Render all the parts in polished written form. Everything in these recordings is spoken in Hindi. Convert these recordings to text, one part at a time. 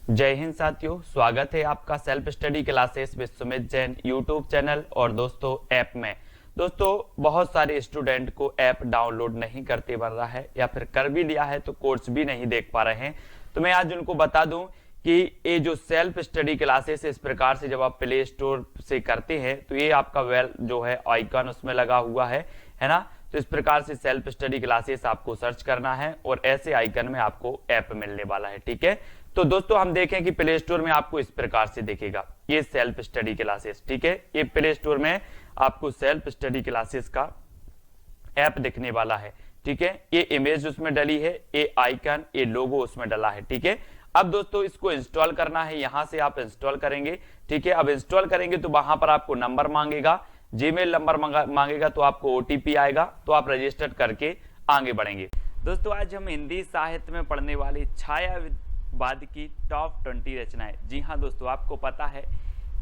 जय हिंद साथियों, स्वागत है आपका self study classes with Sumit Jain YouTube channel और दोस्तों ऐप में। दोस्तों बहुत सारे स्टूडेंट को ऐप डाउनलोड नहीं करते बन रहा है या फिर कर भी लिया है तो कोर्स भी नहीं देख पा रहे हैं। तो मैं आज उनको बता दूं कि ये जो सेल्फ स्टडी क्लासेस इस प्रकार से जब आप प्ले स्टोर से करते हैं तो ये आपका वेल जो है आइकन उसमें लगा हुआ है ना। तो इस प्रकार से सेल्फ स्टडी क्लासेस आपको सर्च करना है और ऐसे आइकन में आपको ऐप मिलने वाला है। ठीक है, तो दोस्तों हम देखें कि प्ले स्टोर में आपको इस प्रकार से दिखेगा ये सेल्फ स्टडी क्लासेस। ठीक है, ये प्ले स्टोर में आपको सेल्फ स्टडी क्लासेस का ऐप दिखने वाला है। ठीक है, ये इमेज उसमें डली है, ये आइकन, ये लोगो उसमें डला है। ठीक है, अब दोस्तों इसको इंस्टॉल करना है, यहां से आप इंस्टॉल करेंगे। ठीक है, अब इंस्टॉल करेंगे तो वहां पर आपको नंबर मांगेगा, जीमेल नंबर मांगेगा, तो आपको ओटीपी आएगा, तो आप रजिस्टर करके आगे बढ़ेंगे। दोस्तों आज हम हिंदी साहित्य में पढ़ने वाले छायावाद की टॉप 20 रचनाएं। जी हाँ दोस्तों, आपको पता है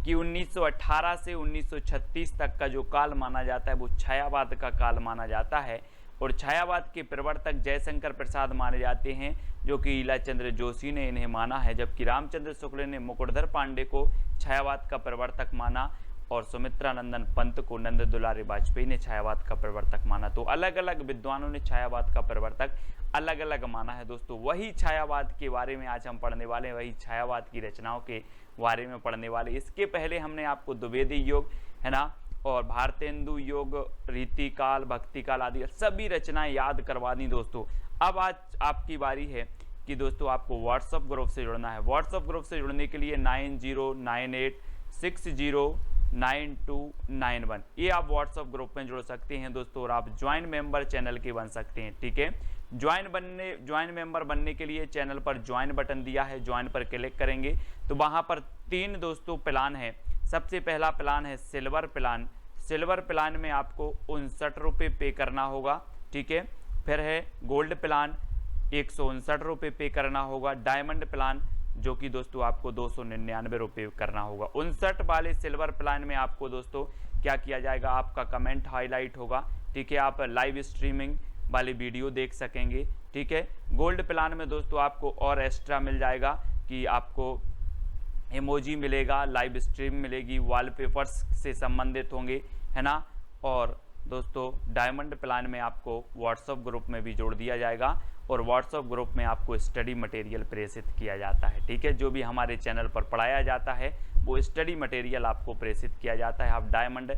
कि 1918 से 1936 तक का जो काल माना जाता है वो छायावाद का काल माना जाता है और छायावाद के प्रवर्तक जयशंकर प्रसाद माने जाते हैं, जो कि ईलाचंद्र जोशी ने इन्हें माना है, जबकि रामचंद्र शुक्ल ने मुकुटधर पांडे को छायावाद का प्रवर्तक माना और सुमित्रा नंदन पंत को नंद दुलारी वाजपेयी ने छायावाद का प्रवर्तक माना। तो अलग अलग विद्वानों ने छायावाद का प्रवर्तक अलग अलग माना है। दोस्तों वही छायावाद के बारे में आज हम पढ़ने वाले हैं, वही छायावाद की रचनाओं के बारे में पढ़ने वाले। इसके पहले हमने आपको द्विवेदी योग है ना और भारतेंदु योग, रीतिकाल, भक्तिकाल आदि सभी रचनाएं याद करवा दी। दोस्तों अब आज आपकी बारी है कि दोस्तों आपको व्हाट्सएप ग्रुप से जुड़ना है। व्हाट्सएप ग्रुप से जुड़ने के लिए 9098609291 ये आप व्हाट्सएप ग्रुप में जुड़ सकते हैं दोस्तों, और आप ज्वाइन मेंबर चैनल के बन सकते हैं। ठीक है, ज्वाइन मेंबर बनने के लिए चैनल पर ज्वाइन बटन दिया है, ज्वाइन पर क्लिक करेंगे तो वहां पर 3 दोस्तों प्लान है। सबसे पहला प्लान है सिल्वर प्लान। सिल्वर प्लान में आपको 59 रुपये पे करना होगा। ठीक है, फिर है गोल्ड प्लान, 159 रुपये पे करना होगा। डायमंड प्लान जो कि दोस्तों आपको 299 रुपये करना होगा। 59 वाले सिल्वर प्लान में आपको दोस्तों क्या किया जाएगा, आपका कमेंट हाईलाइट होगा। ठीक है, आप लाइव स्ट्रीमिंग वाली वीडियो देख सकेंगे। ठीक है, गोल्ड प्लान में दोस्तों आपको और एक्स्ट्रा मिल जाएगा कि आपको इमोजी मिलेगा, लाइव स्ट्रीम मिलेगी, वॉलपेपर्स से संबंधित होंगे है ना। और दोस्तों डायमंड प्लान में आपको व्हाट्सएप ग्रुप में भी जोड़ दिया जाएगा और व्हाट्सएप ग्रुप में आपको स्टडी मटेरियल प्रेषित किया जाता है। ठीक है, जो भी हमारे चैनल पर पढ़ाया जाता है वो स्टडी मटेरियल आपको प्रेषित किया जाता है। आप डायमंड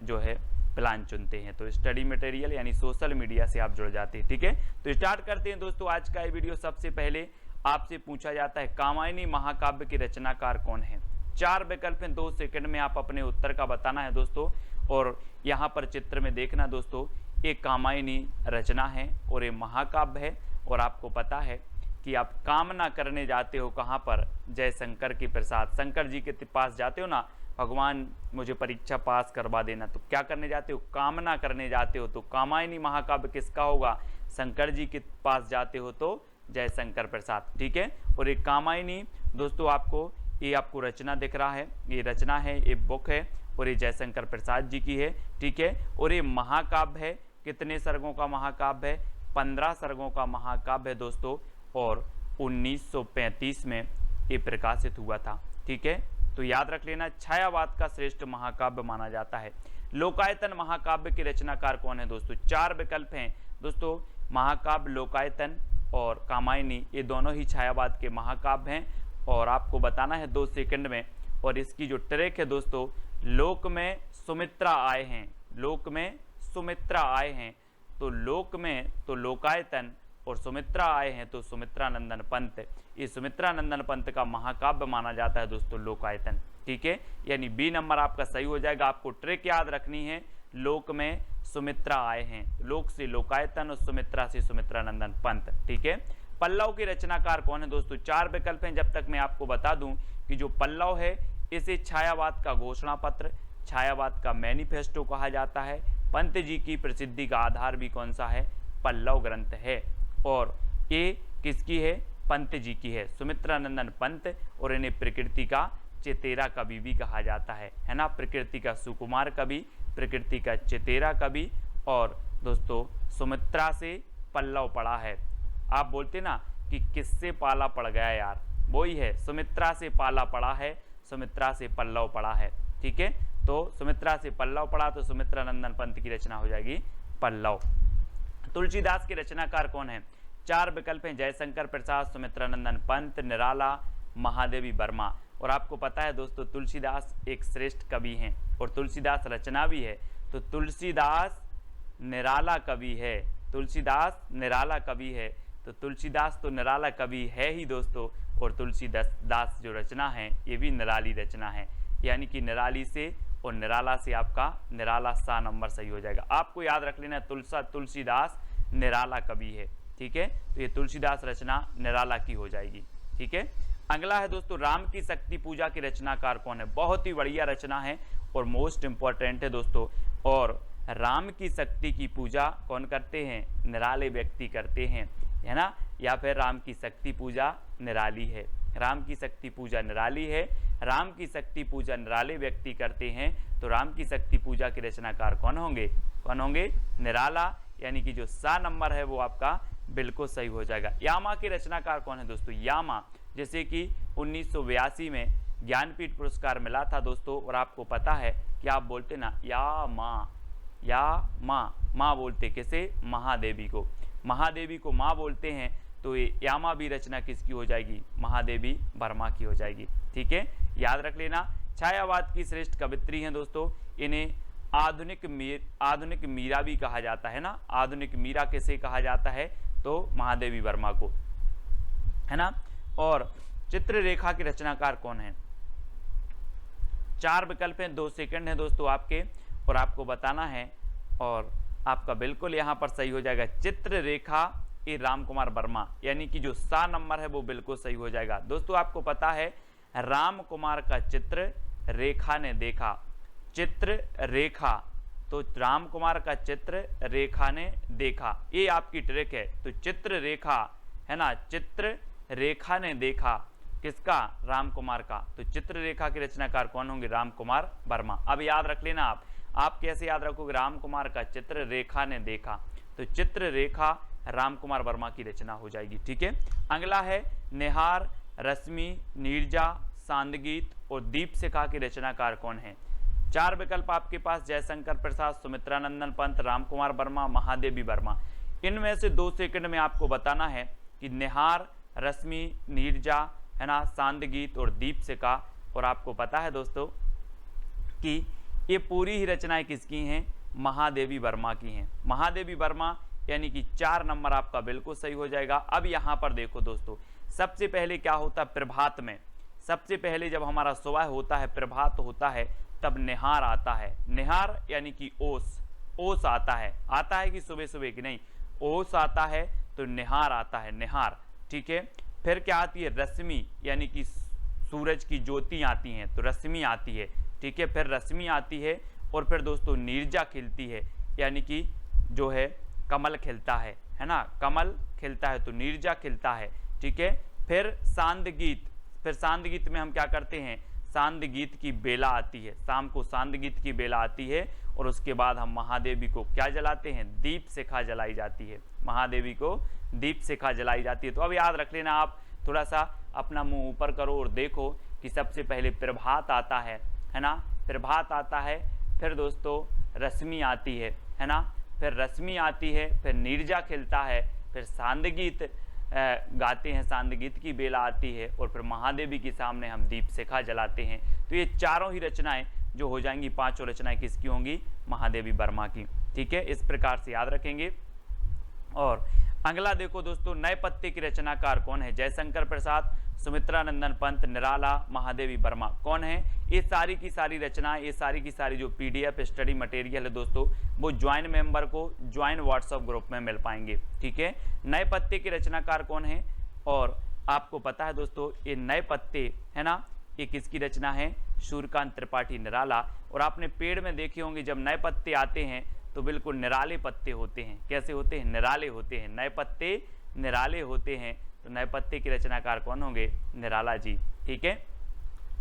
जो है प्लान चुनते हैं तो स्टडी मटेरियल यानी सोशल मीडिया से आप जुड़ जाते हैं। ठीक है, तो स्टार्ट करते हैं दोस्तों आज का ये वीडियो। सबसे पहले आपसे पूछा जाता है कामायनी महाकाव्य के रचनाकार कौन है। 4 विकल्प हैं, 2 सेकंड में आप अपने उत्तर का बताना है दोस्तों। और यहाँ पर चित्र में देखना दोस्तों, एक कामायनी रचना है और ये महाकाव्य है। और आपको पता है कि आप कामना करने जाते हो कहाँ पर, जयशंकर के प्रसाद, शंकर जी के पास जाते हो ना, भगवान मुझे परीक्षा पास करवा देना, तो क्या करने जाते हो, कामना करने जाते हो। तो कामायनी महाकाव्य किसका होगा, शंकर जी के पास जाते हो तो जयशंकर प्रसाद। ठीक है, और एक कामायनी दोस्तों आपको ये आपको रचना दिख रहा है, ये रचना है, ये बुक है और ये जयशंकर प्रसाद जी की है। ठीक है, और ये महाकाव्य है, कितने सर्गों का महाकाव्य है, 15 सर्गों का महाकाव्य है दोस्तों, और 1935 में ये प्रकाशित हुआ था। ठीक है, तो याद रख लेना, छायावाद का श्रेष्ठ महाकाव्य माना जाता है। लोकायतन महाकाव्य के रचनाकार कौन है दोस्तों। 4 विकल्प हैं दोस्तों, महाकाव्य, लोकायतन और कामायनी, ये दोनों ही छायावाद के महाकाव्य हैं और आपको बताना है 2 सेकंड में। और इसकी जो ट्रैक है दोस्तों, लोक में सुमित्रा आए हैं, लोक में सुमित्रा आए हैं, तो लोक में तो लोकायतन और सुमित्रा आए हैं तो सुमित्रा नंदन पंत। ये सुमित्रा नंदन पंत का महाकाव्य माना जाता है दोस्तों लोकायतन। ठीक है, यानी बी नंबर आपका सही हो जाएगा। आपको ट्रिक याद रखनी है, लोक में सुमित्रा आए हैं, लोक से लोकायतन और सुमित्रा से सुमित्रा नंदन पंत। ठीक है, पल्लव के रचनाकार कौन है दोस्तों। 4 विकल्प हैं, जब तक मैं आपको बता दूं कि जो पल्लव है इसे छायावाद का घोषणा पत्र, छायावाद का मैनिफेस्टो कहा जाता है। पंत जी की प्रसिद्धि का आधार भी कौन सा है, पल्लव ग्रंथ है। और ये किसकी है, पंत जी की है, सुमित्रा नंदन पंत। और इन्हें प्रकृति का चेतेरा कवि भी कहा जाता है ना, प्रकृति का सुकुमार कवि, प्रकृति का चेतेरा कवि। और दोस्तों सुमित्रा से पल्लव पड़ा है। आप बोलते ना कि किससे पाला पड़ गया यार, वही है, सुमित्रा से पाला पड़ा है, सुमित्रा से पल्लव पड़ा है। ठीक है, तो सुमित्रा से पल्लव पड़ा तो सुमित्रा नंदन पंत की रचना हो जाएगी पल्लव। तुलसीदास के रचनाकार कौन है? 4 विकल्प हैं, जयशंकर प्रसाद, सुमित्रा नंदन पंत, निराला, महादेवी वर्मा। और आपको पता है दोस्तों तुलसीदास एक श्रेष्ठ कवि हैं और तुलसीदास रचना भी है, तो तुलसीदास निराला कवि है, तुलसीदास निराला कवि है, तो तुलसीदास तो निराला कवि है ही दोस्तों, और तुलसीदास जो रचना है ये भी निराली रचना है, यानी कि निराली से और निराला से आपका निराला सा नंबर सही हो जाएगा। आपको याद रख लेना तुलसीदास निराला कवि है। ठीक है, तो ये तुलसीदास रचना निराला की हो जाएगी। ठीक है, अगला है दोस्तों राम की शक्ति पूजा के रचनाकार कौन है? बहुत ही बढ़िया रचना है और मोस्ट इंपॉर्टेंट है दोस्तों। और राम की शक्ति की पूजा कौन करते हैं? निराले व्यक्ति करते हैं, है ना, या फिर राम की शक्ति पूजा निराली है। राम की शक्ति पूजा निराली है, राम की शक्ति पूजा निराले व्यक्ति करते हैं, तो राम की शक्ति पूजा के रचनाकार कौन होंगे? कौन होंगे? निराला, यानी कि जो सा नंबर है वो आपका बिल्कुल सही हो जाएगा। यामा के रचनाकार कौन है दोस्तों? यामा, जैसे कि 1982 में ज्ञानपीठ पुरस्कार मिला था दोस्तों, और आपको पता है कि आप बोलते ना या माँ बोलते किसे? महादेवी को, महादेवी को माँ बोलते हैं, तो ये यामा भी रचना किसकी हो जाएगी? महादेवी वर्मा की हो जाएगी। ठीक है, याद रख लेना। छायावाद की श्रेष्ठ कवित्री हैं दोस्तों, इन्हें आधुनिक मीरा भी कहा जाता है ना। आधुनिक मीरा किसे कहा जाता है? तो महादेवी वर्मा को, है ना। और चित्ररेखा के रचनाकार कौन है? 4 विकल्प हैं, 2 सेकंड है दोस्तों आपके, और आपको बताना है, और आपका बिल्कुल यहाँ पर सही हो जाएगा। चित्ररेखा ए राम कुमार वर्मा, यानी कि जो सा नंबर है वो बिल्कुल सही हो जाएगा। दोस्तों आपको पता है राम कुमार का चित्र रेखा ने देखा, चित्र रेखा, तो राम कुमार का चित्र रेखा ने देखा, ये आपकी ट्रिक है। तो चित्र रेखा, है ना, चित्र रेखा ने देखा किसका? राम कुमार का। तो चित्ररेखा के रचनाकार कौन होंगे? राम कुमार वर्मा। अब याद रख लेना आप कैसे याद रखोगे? राम कुमार का चित्र रेखा ने देखा, तो चित्ररेखा राम कुमार वर्मा की रचना हो जाएगी। ठीक है, अगला है निहार, रश्मि, नीरजा, सांदगीत और दीपशिखा के रचनाकार कौन है? 4 विकल्प आपके पास, जयशंकर प्रसाद, सुमित्रा नंदन पंत, राम कुमार वर्मा, महादेवी वर्मा। इनमें से 2 सेकंड में आपको बताना है कि निहार, रश्मि, नीरजा, है ना, सांदगीत और दीपशिखा। और आपको पता है दोस्तों कि ये पूरी ही रचनाएं किसकी हैं? महादेवी वर्मा की हैं। महादेवी वर्मा, यानी कि 4 नंबर आपका बिल्कुल सही हो जाएगा। अब यहाँ पर देखो दोस्तों, सबसे पहले क्या होता है प्रभात में? सबसे पहले जब हमारा सुबह होता है, प्रभात होता है, तब निहार आता है। निहार यानी कि ओस आता है कि सुबह सुबह की नहीं, ओस आता है, तो निहार आता है, निहार। ठीक है, फिर क्या आती है? रश्मि, यानी कि सूरज की ज्योति आती हैं, तो रश्मि आती है। ठीक है, फिर रश्मि आती है, और फिर दोस्तों नीरजा खिलती है, यानी कि जो है कमल खिलता है ना, कमल खिलता है, तो नीरजा खिलता है। ठीक है, फिर सांदगीत, फिर सांदगीत में हम क्या करते हैं? सांदगीत की बेला आती है, शाम को सांदगीत की बेला आती है, और उसके बाद हम महादेवी को क्या जलाते हैं? दीपशिखा जलाई जाती है, महादेवी को दीपशिखा जलाई जाती है। तो अब याद रख लेना, आप थोड़ा सा अपना मुंह ऊपर करो और देखो कि सबसे पहले प्रभात आता है ना, प्रभात आता है, फिर दोस्तों रश्मि आती है ना, फिर रश्मि आती है, फिर नीरजा खिलता है, फिर सांदगीत गाते हैं, सांदगीत की बेला आती है, और फिर महादेवी के सामने हम दीपशिखा जलाते हैं। तो ये चारों ही रचनाएं जो हो जाएंगी, 5 रचनाएं किसकी होंगी? महादेवी वर्मा की। ठीक है, इस प्रकार से याद रखेंगे। और अगला देखो दोस्तों, नए पत्ते की रचनाकार कौन है? जयशंकर प्रसाद, सुमित्रा नंदन पंत, निराला, महादेवी वर्मा। कौन है? ये सारी की सारी रचनाएं, ये सारी की सारी जो PDF स्टडी मटेरियल है दोस्तों, वो ज्वाइन मेंबर को ज्वाइन व्हाट्सएप ग्रुप में मिल पाएंगे। ठीक है, नए पत्ते के रचनाकार कौन है? और आपको पता है दोस्तों, ये नए पत्ते, है ना, ये किसकी रचना है? सूर्यकांत त्रिपाठी, निराला। और आपने पेड़ में देखे होंगे जब नए पत्ते आते हैं तो बिल्कुल निराले पत्ते होते हैं। कैसे होते हैं? निराले होते हैं, नए पत्ते निराले होते हैं। तो नए पत्ते के रचनाकार कौन होंगे? निराला जी। ठीक है,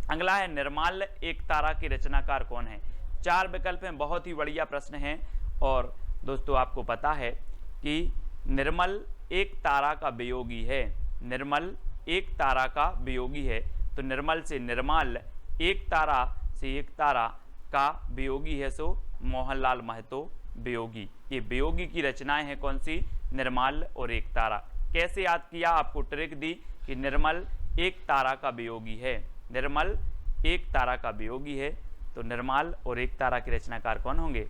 अगला है निर्माल्य एक तारा के रचनाकार कौन है? 4 विकल्प हैं, बहुत ही बढ़िया प्रश्न है। और दोस्तों आपको पता है कि निर्मल एक तारा का वियोगी है, निर्मल एक तारा का वियोगी है, तो निर्मल से निर्माल, एक तारा से एक तारा का वियोगी है, सो मोहनलाल महतो वियोगी। ये वियोगी की रचनाएं हैं कौन सी? निर्मल और एक तारा। कैसे याद किया? आपको ट्रिक दी कि निर्मल एक तारा का वियोगी है, निर्मल एक तारा का वियोगी है, तो निर्मल और एक तारा के रचनाकार कौन होंगे?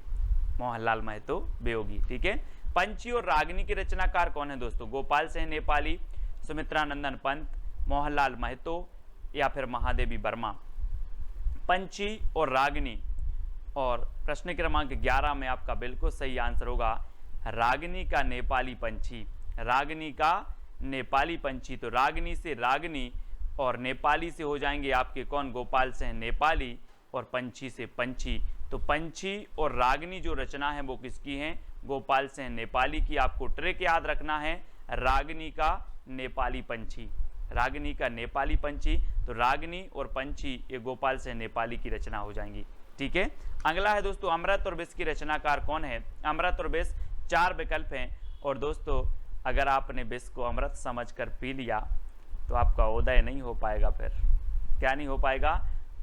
मोहनलाल महतो वियोगी। ठीक है। पंची और रागिनी के रचनाकार कौन है दोस्तों? गोपाल सिंह नेपाली, सुमित्रानंदन पंत, मोहनलाल महतो या फिर महादेवी वर्मा। पंची और रागिनी, और प्रश्न क्रमांक 11 में आपका बिल्कुल सही आंसर होगा रागिनी का नेपाली पंछी, रागिनी का नेपाली पंछी। तो रागिनी से रागिनी और नेपाली से हो जाएंगे आपके कौन? गोपाल सिंह नेपाली, और पंछी से पंछी। तो पंछी और रागिनी जो रचना है वो किसकी है? गोपाल सिंह नेपाली की। आपको ट्रिक याद रखना है, रागिनी का नेपाली पंछी, रागिनी का नेपाली पंछी। तो रागिनी और पंछी ये गोपाल सिंह नेपाली की रचना हो जाएंगी। ठीक है। अगला है दोस्तों अमृत और विष की रचनाकार कौन है? अमृत और विष 4 विकल्प हैं, और दोस्तों अगर आपने विष को अमृत समझकर पी लिया तो आपका उदय नहीं हो पाएगा। फिर क्या नहीं हो पाएगा?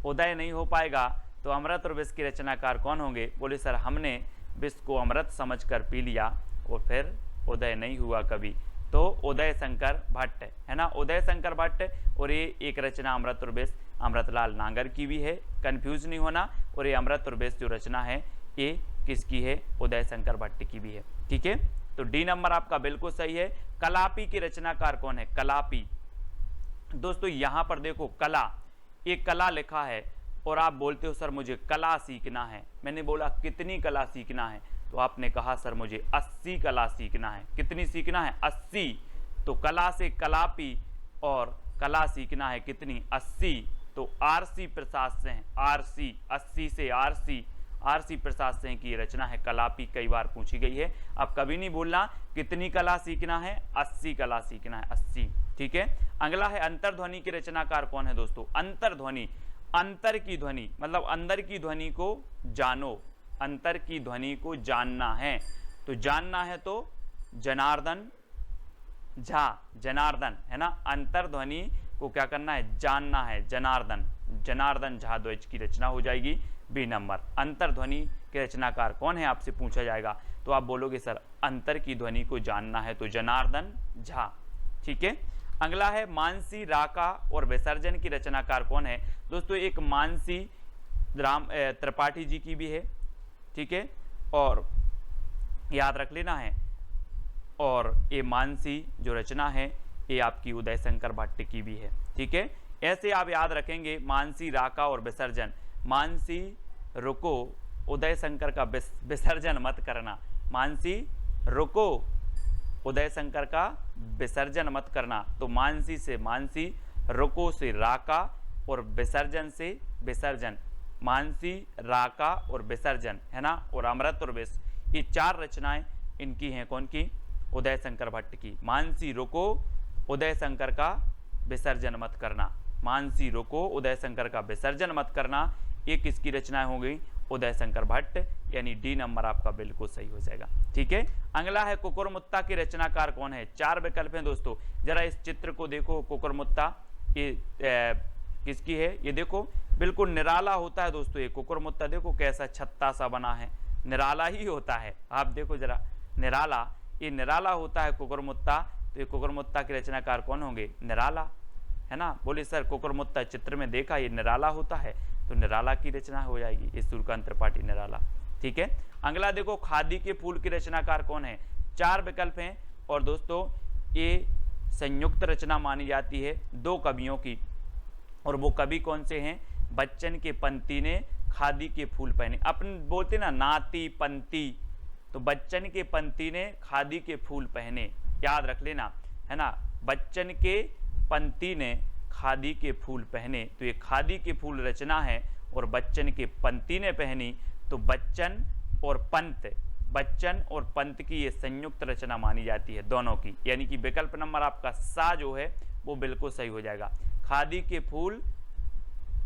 उदय नहीं हो पाएगा। तो अमृत और विष की रचनाकार कौन होंगे? बोले सर हमने विष को अमृत समझकर पी लिया और फिर उदय नहीं हुआ कभी। तो उदय शंकर भट्ट है ना, उदय शंकर भट्ट। और ये एक रचना अमृत और विष अमृतलाल नागर की भी है, कंफ्यूज नहीं होना। और ये अमृत और विष जो रचना है ये किसकी है? उदय शंकर भट्ट की भी है। ठीक है। तो डी नंबर आपका बिल्कुल सही है। कलापी की रचनाकार कौन है? कलापी। दोस्तों यहां पर देखो कला, एक कला लिखा है और आप बोलते हो सर मुझे कला सीखना है। मैंने बोला कितनी कला सीखना है? तो आपने कहा सर मुझे 80 कला सीखना है। कितनी सीखना है? 80। तो कला से कलापी और कला सीखना है कितनी? 80। तो आरसी प्रसाद सिंह, आरसी 80 से आरसी प्रसाद सिंह की रचना है कलापी। कई बार पूछी गई है। अब कभी नहीं बोलना कितनी कला सीखना है, 80 कला सीखना है, 80। ठीक है। अगला है अंतर्ध्वनि की रचनाकार कौन है दोस्तों? अंतर्ध्वनि, अंतर की ध्वनि मतलब अंदर की ध्वनि को जानो, अंतर की ध्वनि को जानना है। तो जानना है तो जनार्दन झा, जनार्दन है ना। अंतर्ध्वनि को क्या करना है? जानना है, जनार्दन, जनार्दन झा द्वैज की रचना हो जाएगी बी नंबर। अंतर्ध्वनि के रचनाकार कौन है आपसे पूछा जाएगा तो आप बोलोगे सर अंतर की ध्वनि को जानना है तो जनार्दन झा। ठीक है। अगला है मानसी, राका और विसर्जन की रचनाकार कौन है? दोस्तों एक मानसी राम त्रिपाठी जी की भी है। ठीक है। और याद रख लेना है, और ये मानसी जो रचना है ये आपकी उदय शंकर भट्ट की भी है। ठीक है। ऐसे आप याद रखेंगे मानसी, राका और विसर्जन। मानसी रुको, उदय शंकर का विसर्जन मत करना। मानसी रुको, उदय शंकर का विसर्जन मत करना। तो मानसी से मानसी, रुको से राका और विसर्जन से विसर्जन। मानसी, राका और विसर्जन है ना। और अमृत और विष ये 4 रचनाएं इनकी हैं कौन की? उदय शंकर भट्ट की। मानसी रुको, उदय शंकर का विसर्जन मत करना। मानसी रुको, उदय शंकर का विसर्जन मत करना। ये किसकी रचनाएं हो गई? उदय शंकर भट्ट, यानी डी नंबर आपका बिल्कुल सही हो जाएगा। ठीक है। अगला है कुकुरमुत्ता के रचनाकार कौन है? 4 विकल्प हैं दोस्तों। जरा इस चित्र को देखो, कुकुरमुत्ता ये किसकी है? ये देखो बिल्कुल निराला होता है दोस्तों। ये कुकुरमुत्ता देखो कैसा छत्ता सा बना है, निराला ही होता है। आप देखो जरा निराला, ये निराला होता है कुकुरमुत्ता। तो ये कुकुरमुत्ता के रचनाकार कौन होंगे? निराला है ना। बोले सर कुकुरमुत्ता चित्र में देखा ये निराला होता है, तो निराला की रचना हो जाएगी, ये सूर्यकांत त्रिपाठी निराला। ठीक है। अगला देखो खादी के फूल की रचनाकार कौन है? 4 विकल्प हैं, और दोस्तों ये संयुक्त रचना मानी जाती है 2 कवियों की। और वो कवि कौन से हैं? बच्चन के पंती ने खादी के फूल पहने। अपन बोलते ना नाती पंती, तो बच्चन के पंती ने खादी के फूल पहने, याद रख लेना है ना। बच्चन के पंती ने खादी के फूल पहने, तो ये खादी के फूल रचना है। और बच्चन के पंती ने पहनी, तो बच्चन और पंत, बच्चन और पंत की ये संयुक्त रचना मानी जाती है दोनों की। यानी कि विकल्प नंबर आपका सा जो है वो बिल्कुल सही हो जाएगा। खादी के फूल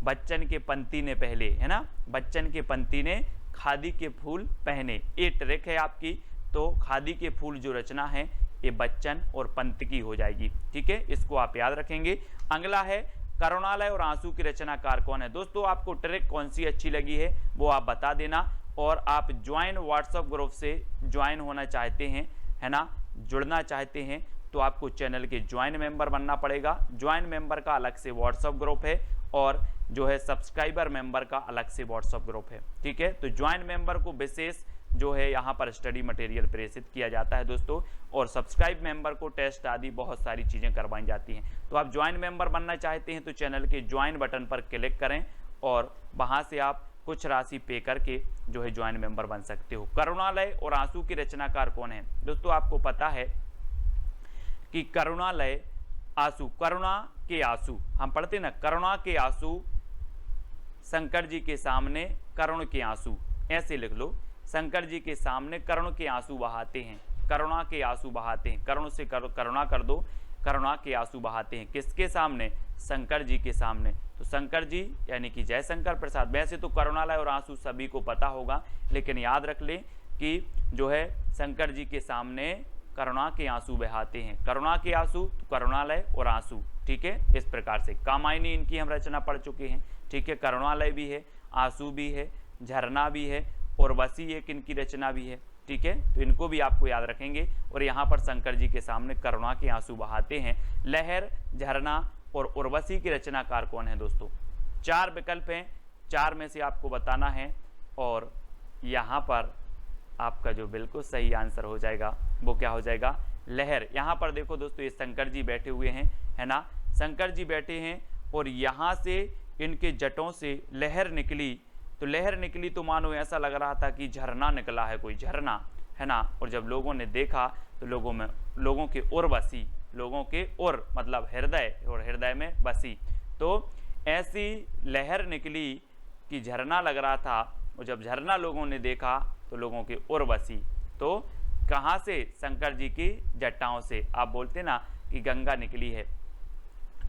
बच्चन के पंती ने पहले है ना, बच्चन के पंती ने खादी के फूल पहने। ये ट्रिक है आपकी। तो खादी के फूल जो रचना है ये बच्चन और पंत की हो जाएगी। ठीक है, इसको आप याद रखेंगे। अगला है करुणालय और आंसू की रचनाकार कौन है। दोस्तों आपको ट्रिक कौन सी अच्छी लगी है वो आप बता देना, और आप ज्वाइन व्हाट्सएप ग्रुप से ज्वाइन होना चाहते हैं, है ना, जुड़ना चाहते हैं, तो आपको चैनल के ज्वाइन मेंबर बनना पड़ेगा। ज्वाइन मेंबर का अलग से व्हाट्सएप ग्रुप है और जो है सब्सक्राइबर मेंबर का अलग से व्हाट्सएप ग्रुप है। ठीक है, तो ज्वाइन मेंबर को विशेष जो है यहाँ पर स्टडी मटेरियल प्रेषित किया जाता है दोस्तों, और सब्सक्राइब मेंबर को टेस्ट आदि बहुत सारी चीज़ें करवाई जाती हैं। तो आप ज्वाइन मेंबर बनना चाहते हैं तो चैनल के ज्वाइन बटन पर क्लिक करें और वहाँ से आप कुछ राशि पे करके जो है ज्वाइन मेंबर बन सकते हो। करुणालय और आंसू की रचनाकार कौन है। दोस्तों आपको पता है कि करुणालय आंसू, करुणा के आंसू हम पढ़ते ना, करुणा के आंसू शंकर जी के सामने करुण के आंसू, ऐसे लिख लो, शंकर जी के सामने करुण के आंसू बहाते हैं, करुणा के आंसू बहाते हैं, करुण से करुणा कर दो, करुणा के आंसू बहाते हैं, किसके सामने, शंकर जी के सामने। तो शंकर जी यानी कि जयशंकर प्रसाद। वैसे तो करुणालय और आंसू सभी को पता होगा, लेकिन याद रख ले कि जो है शंकर जी के सामने करुणा के आंसू बहाते हैं, करुणा के आंसू, तो करुणालय और आंसू। ठीक है, इस प्रकार से कामायनी इनकी हम रचना पढ़ चुके हैं। ठीक है, करुणालय भी है, आंसू भी है, झरना भी है, और वसी एक इनकी रचना भी है। ठीक है, तो इनको भी आपको याद रखेंगे। और यहाँ पर शंकर जी के सामने करुणा के आंसू बहाते हैं। लहर, झरना और उर्वशी की रचनाकार कौन है दोस्तों। 4 विकल्प हैं, 4 में से आपको बताना है, और यहाँ पर आपका जो बिल्कुल सही आंसर हो जाएगा वो क्या हो जाएगा, लहर। यहाँ पर देखो दोस्तों, ये शंकर जी बैठे हुए हैं, है ना, शंकर जी बैठे हैं और यहाँ से इनके जटों से लहर निकली। तो लहर निकली तो मानो ऐसा लग रहा था कि झरना निकला है, कोई झरना, है ना। और जब लोगों ने देखा तो लोगों के उर बसी, लोगों के उर मतलब हृदय, और हृदय में बसी। तो ऐसी लहर निकली कि झरना लग रहा था, और जब झरना लोगों ने देखा तो लोगों के उर बसी। तो कहाँ से, शंकर जी की जटाओं से। आप बोलते ना कि गंगा निकली है।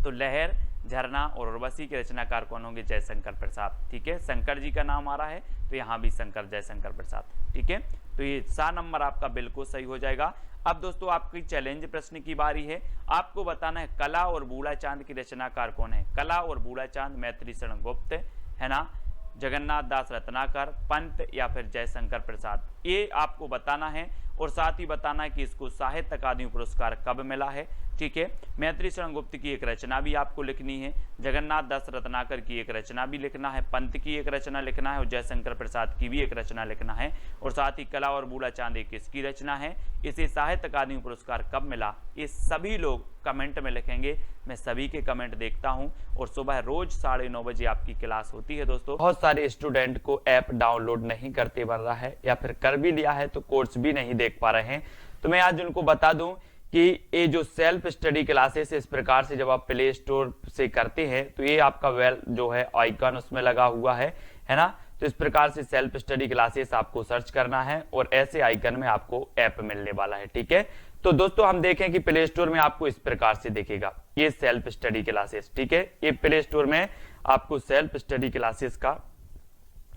तो लहर, झरना और उर्वशी के रचनाकार कौन होंगे, जयशंकर प्रसाद। ठीक है, शंकर जी का नाम आ रहा है तो यहाँ भी जयशंकर प्रसाद। ठीक है, तो ये 7 नंबर आपका बिल्कुल सही हो जाएगा। अब दोस्तों आपकी चैलेंज प्रश्न की बारी है। आपको बताना है कला और बूढ़ा चांद की रचनाकार कौन है। कला और बूढ़ा चांद मैत्री शरण गुप्त, है ना, जगन्नाथ दास रत्नाकर, पंत या फिर जयशंकर प्रसाद, ये आपको बताना है। और साथ ही बताना है कि इसको साहित्य अकादमी पुरस्कार कब मिला है। ठीक है, मैत्री शरण गुप्त की एक रचना भी आपको लिखनी है, जगन्नाथ दास रत्नाकर की एक रचना भी लिखना है, पंत की एक रचना लिखना है, और जयशंकर प्रसाद की भी एक रचना लिखना है। और साथ ही कला और बूढ़ा चांद एक किसकी रचना है, इसे साहित्य अकादमी पुरस्कार कब मिला, ये सभी लोग कमेंट में लिखेंगे। मैं सभी के कमेंट देखता हूं। और सुबह रोज 9:30 बजे आपकी क्लास होती है दोस्तों। बहुत सारे स्टूडेंट को ऐप डाउनलोड नहीं करते बन रहा है, या फिर कर भी लिया है तो कोर्स भी नहीं देख पा रहे हैं। तो मैं आज उनको बता दूं कि ये जो सेल्फ स्टडी क्लासेस इस प्रकार से जब आप प्ले स्टोर से करते हैं तो ये आपका जो है आइकन उसमें लगा हुआ है ना। तो इस प्रकार से सेल्फ स्टडी क्लासेस आपको सर्च करना है और ऐसे आइकन में आपको ऐप मिलने वाला है। ठीक है, तो दोस्तों हम देखें कि प्ले स्टोर में आपको इस प्रकार से दिखेगा ये सेल्फ स्टडी क्लासेस। ठीक है, ये प्ले स्टोर में आपको सेल्फ स्टडी क्लासेस का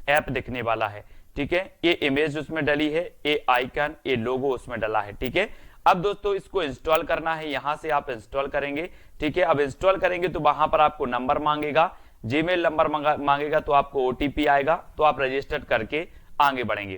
ऐप दिखने वाला है। ठीक है, ये इमेज उसमें डली है, ये आइकन, ये लोगो उसमें डला है। ठीक है, अब दोस्तों इसको इंस्टॉल करना है, यहां से आप इंस्टॉल करेंगे। ठीक है, अब इंस्टॉल करेंगे तो वहां पर आपको नंबर मांगेगा, जीमेल नंबर मांगेगा, तो आपको ओटीपी आएगा, तो आप रजिस्टर करके आगे बढ़ेंगे।